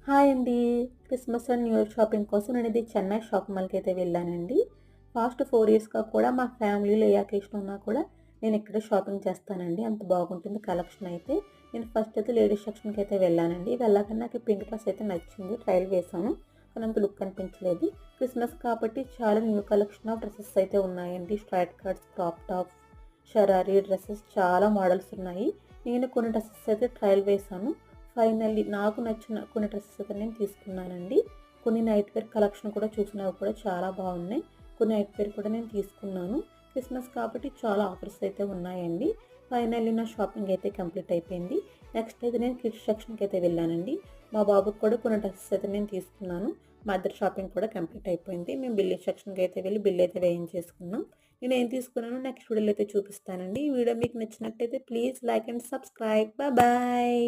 Hi అండి. Christmas and new year shopping కోసం నేనిది చెన్నై షాప్ మాల్‌కైతే వెళ్ళానండి. పాస్ట్ 4 ఇయర్స్‌గా కూడా మా ఫ్యామిలీలో ఏ అకేషన్ ఉన్నా కూడా నేనిక్కడే షాపింగ్ చేస్తానండి. అంత బాగుంటుంది కలెక్షన్ అయితే. నేను ఫస్ట్ అయితే లేడీస్ సెక్షన్‌కైతే వెళ్ళానండి. వెళ్ళగానే నాకు ఈ పింక్ డ్రెస్ అయితే నచ్చింది. ట్రయల్ వేశాను. కానీ అంత లుక్ అనిపించలేదు. క్రిస్మస్ కాబట్టి చాలా న్యూ కలెక్షన్ ఆఫ్ డ్రెసెస్ అయితే ఉన్నాయండి. Straight cuts, crop tops, sharara dresses చాలా మోడల్స్ ఉన్నాయి. నేను కొన్ని డ్రెసెస్ అయితే ట్రయల్ వేశాను. ఫైనల్లీ నాకు నచ్చిన కొన్ని డ్రెసెస్ అయితే నేను తీసుకున్నానండి. కొన్ని నైట్ వేర్ కలెక్షన్ కూడా చూసినవి కూడా చాలా బాగున్నాయి. కొన్ని నైట్ వేర్ కూడా నేను తీసుకున్నాను. క్రిస్మస్ కాబట్టి చాలా ఆఫర్స్ అయితే ఉన్నాయండి. ఫైనల్లీ నా షాపింగ్ అయితే కంప్లీట్ అయిపోయింది. నెక్స్ట్ అయితే నేను కిడ్స్ సెక్షన్‌కి అయితే వెళ్ళానండి. మా బాబుకి కూడా కొన్ని డ్రెసెస్ అయితే నేను తీసుకున్నాను. మా ఇద్దరి షాపింగ్ కూడా కంప్లీట్ అయిపోయింది. మేము బిల్లింగ్ సెక్షన్‌కి అయితే వెళ్ళి బిల్ అయితే వేయించేసుకున్నాం. నేను ఏం తీసుకున్నానో నెక్స్ట్ వీడియోలో అయితే చూపిస్తానండి. ఈ వీడియో మీకు నచ్చినట్టయితే please like and subscribe. Bye.